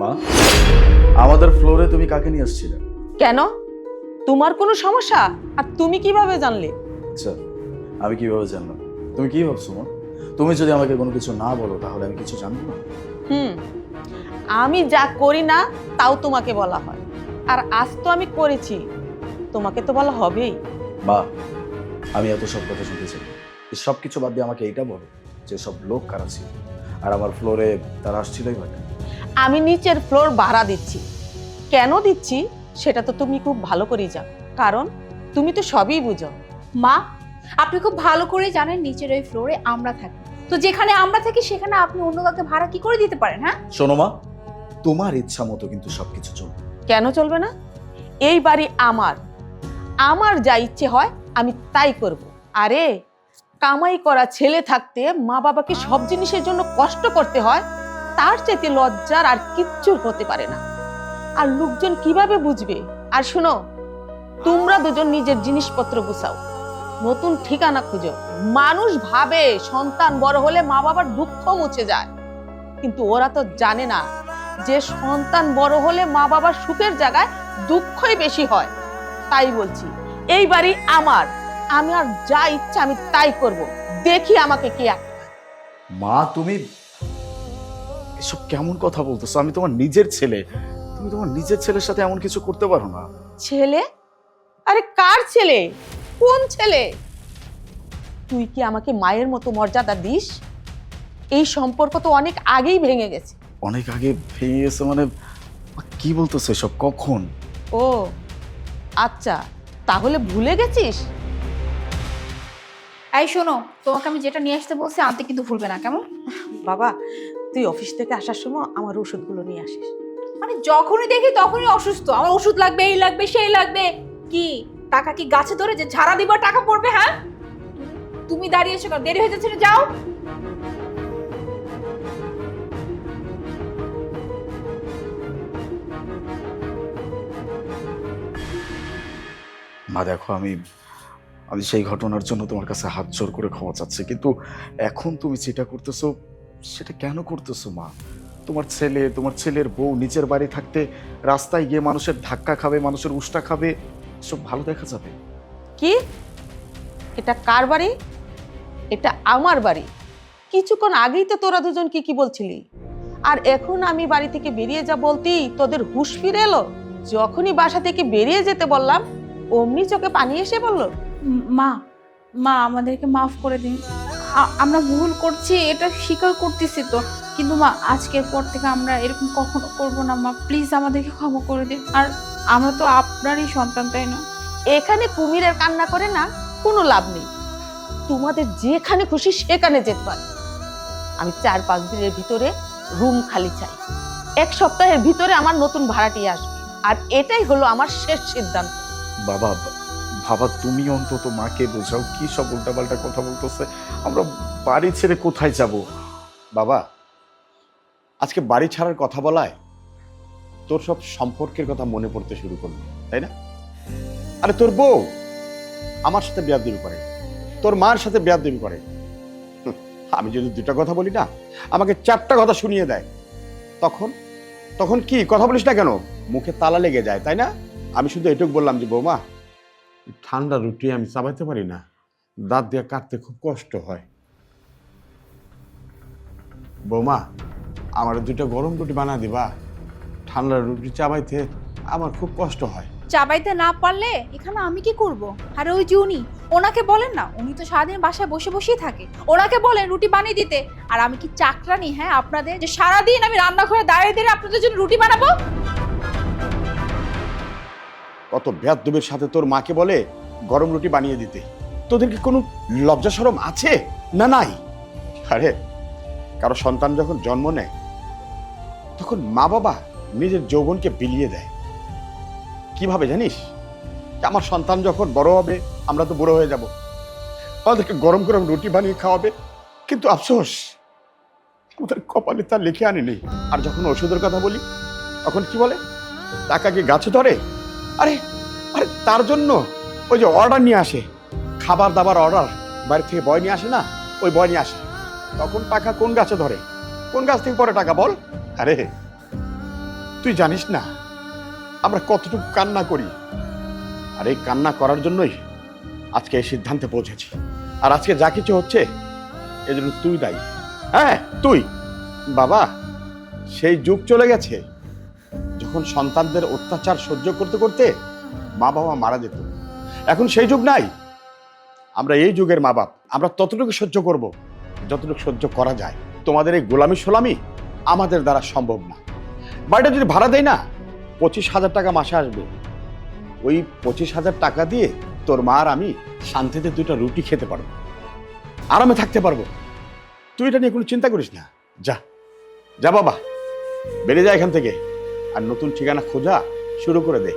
মা, আমাদের ফ্লোরে তুমি কাকে নিয়ে আসছিলে? কেন? তোমার কোনো সমস্যা? আর তুমি কিভাবে জানলে? আচ্ছা, আমি কিভাবে জানলাম? তুমি কি ভাবছো মা? তুমি যদি আমাকে কোনো কিছু না বলো তাহলে আমি কিছু জানবো না? হুম, আমি যা করি না তাও তোমাকে বলা হয়। আর আজ তো আমি করেছি, তোমাকে তো বলা হবেই। মা, আমি এত সব কথা শুনতে চাই না। এই সব কিছু বাদ দিয়ে আমাকে এইটা বলো যে সব লোক কারা ছিল আর আমার ফ্লোরে তারা আসছিলই বা কেন? আমি নিচের ফ্লোর ভাড়া দিচ্ছি। কেন দিচ্ছি সেটা তো তুমি খুব ভালো করেই জানো, কারণ তুমি তো সবই বুঝো। মা, আপনি খুব ভালো করে জানেন নিচের ওই ফ্লোরে আমরা থাকি। তো যেখানে আমরা থাকি সেখানে আপনি অন্য কাউকে ভাড়া কি করে দিতে পারেন? হ্যাঁ, শোনো মা, তোমার ইচ্ছা মতো কিন্তু সবকিছু চলবে। কেন চলবে না? এই বাড়ি আমার, আমার যা ইচ্ছে হয় আমি তাই করব। আরে, কামাই করা ছেলে থাকতে মা বাবাকে সব জিনিসের জন্য কষ্ট করতে হয়, তার চাইতে লজ্জার আর কিচ্ছু হতে পারে না। আর লোকজন কিভাবে বুঝবে? আর শোনো, তোমরা দুজন নিজের জিনিসপত্র গুছাও, নতুন ঠিকানা খুঁজো। মানুষ ভাবে সন্তান বড় হলে মা বাবার দুঃখ মুছে যায়, কিন্তু ওরা তো জানে না যে সন্তান বড় হলে মা বাবার সুখের জায়গায় দুঃখই বেশি হয়। তাই বলছি, এই বাড়ি আমার, আমি আর যা ইচ্ছা আমি তাই করব। দেখি আমাকে কে আটকায়। মা, তুমি এসব কেমন কথা বলতেছো? আমি তোমার নিজের ছেলে। তুমি তোমার নিজের ছেলের সাথে এমন কিছু করতে পারো না। ছেলে? আরে কার ছেলে? কোন ছেলে? তুই কি আমাকে মায়ের মতো মর্যাদা দিস? এই সম্পর্ক তো অনেক আগেই ভেঙে গেছে। অনেক আগে ভেঙে গেছে মানে? কি বলতেছো এসব? কখন? ও আচ্ছা, তাহলে ভুলে গেছিস? এই শোনো, তোমাকে আমি যেটা নিয়ে আসতে বলছি আনতে কিন্তু ভুলবে না, কেমন? বাবা, তুই অফিস থেকে আসার সময় আমার ওষুধগুলো নিয়ে আসিস। মানে যখনই দেখি তখনই অসুস্থ, আমার ওষুধ লাগবে, এই লাগবে, সেই লাগবে। কি টাকা কি গাছে ধরে যে ঝাড়া দিবার টাকা পড়বে? হ্যাঁ, তুমি দাঁড়িয়েছো কেন? দেরি হয়ে যাচ্ছে না, যাও। মা দেখো, আমি আমি সেই ঘটনার জন্য তোমার কাছে হাত জোর করে ক্ষমা চাচ্ছি, কিন্তু এখন তুমি যেটা করতেছো সেটা কেন করতেছো মা? তোমার ছেলের বউ নিচের বাড়ি থাকতে রাস্তায় গিয়ে মানুষের ধাক্কা খাবে, মানুষের উষ্টা খাবে, সব ভালো দেখা যাবে? কি? এটা কার বাড়ি? এটা আমার বাড়ি। কিছুক্ষণ আগেই তো তোরা দুজন কি কি বলছিলি, আর এখন আমি বাড়ি থেকে বেরিয়ে যা বলতেই তোদের হুঁশ ফিরে এলো। যখনই বাসা থেকে বেরিয়ে যেতে বললাম অমনি চোখে পানি এসে বললো। মা, মা আমাদেরকে মাফ করে দিন। আমরা ভুল করছি, এটা স্বীকার করতেছি তো, কিন্তু মা আজকের পর থেকে আমরা এরকম কখনো করব না। মা প্লিজ আমাদেরকে ক্ষমা করে দিন। আর আমরা তো আপনারই সন্তান, তাই না? এখানে কুমিরের কান্না করে না কোনো লাভ নেই। তোমাদের যেখানে খুশি সেখানে যেতে পারে। আমি 4-5 দিনের ভিতরে রুম খালি চাই। 1 সপ্তাহের ভিতরে আমার নতুন ভাড়াটি আসবে, আর এটাই হলো আমার শেষ সিদ্ধান্ত। বাবা, বাবা তুমি অন্তত মাকে বোঝাও, কি সব উল্টাপাল্টা কথা বলতেছে। আমরা বাড়ি ছেড়ে কোথায় যাব? বাবা, আজকে বাড়ি ছাড়ার কথা বলায় তোর সব সম্পর্কের কথা মনে পড়তে শুরু করলো, তাই না? আরে তোর বউ আমার সাথে বেয়াদবি করে, তোর মার সাথে বেয়াদবি করে। আমি যদি 2টা কথা বলি না, আমাকে 4টা কথা শুনিয়ে দেয়। তখন তখন কি কথা বলিস না কেন? মুখে তালা লেগে যায়, তাই না? আমি শুধু এটুকু বললাম যে বৌমা, ঠান্ডা রুটি আমি চাবাইতে পারি না, দাঁত দিয়ে কাটতে খুব কষ্ট হয়। বৌমা, আমার 2টা গরম রুটি বানা দিবা? ঠান্ডা রুটি চাবাইতে আমার খুব কষ্ট হয়। চাবাইতে না পারলে এখানে আমি কি করব? আরে ওই যে উনি, ওনাকে বলেন না, উনি তো সারাদিন বাসায় বসে বসেই থাকে, ওনাকে বলেন রুটি বানিয়ে দিতে। আর আমি কি চাকরানি, হ্যাঁ, আপনাদের যে সারাদিন আমি রান্নাঘরে দাঁড়িয়ে দাঁড়িয়ে আপনাদের জন্য রুটি বানাবো? কত বেয়াদবের সাথে তোর মাকে বলে গরম রুটি বানিয়ে দিতে। তোদের কি কোনো লজ্জা শরম আছে না? নাই। আরে কারো সন্তান যখন জন্ম নেয় তখন মা বাবা নিজের যৌবনকে বিলিয়ে দেয়। কিভাবে জানিস? আমার সন্তান যখন বড় হবে, আমরা তো বুড়ো হয়ে যাব, আমাদেরকে গরম গরম রুটি বানিয়ে খাওয়াবে। কিন্তু আফসোস, আমাদের কপালে তা লিখে আনেনি। আর যখন ওষুধের কথা বলি তখন কি বলে? টাকা কি গাছে ধরে? আরে আরে তার জন্য ওই যে অর্ডার নিয়ে আসে, খাবার দাবার অর্ডার, বাইরে থেকে বয় নিয়ে আসে না, ওই বয় নিয়ে আসে। তখন টাকা কোন গাছে ধরে? কোন গাছ থেকে পরে টাকা বল? আরে তুই জানিস না আমরা কতটুকু কান্না করি, আর এই কান্না করার জন্যই আজকে এই সিদ্ধান্তে পৌঁছেছি। আর আজকে যা কিছু হচ্ছে এজন্য তুই দায়ী। হ্যাঁ তুই। বাবা, সেই যুগ চলে গেছে যখন সন্তানদের অত্যাচার সহ্য করতে করতে মা বাবা মারা যেত। এখন সেই যুগ নাই। আমরা এই যুগের মা বাপ, আমরা ততটুকু সহ্য করব যতটুকু সহ্য করা যায়। তোমাদের এই গোলামি সোলামি আমাদের দ্বারা সম্ভব না। বাড়িটা যদি ভাড়া দেয় না, 25,000 টাকা মাসে আসবে। ওই 25,000 টাকা দিয়ে তোর মা আর আমি শান্তিতে 2টা রুটি খেতে পারবো, আরামে থাকতে পারবো। তুই এটা নিয়ে কোনো চিন্তা করিস না। যা যা বাবা, বেরিয়ে যা এখান থেকে, আর নতুন ঠিকানা খোঁজা শুরু করে দে।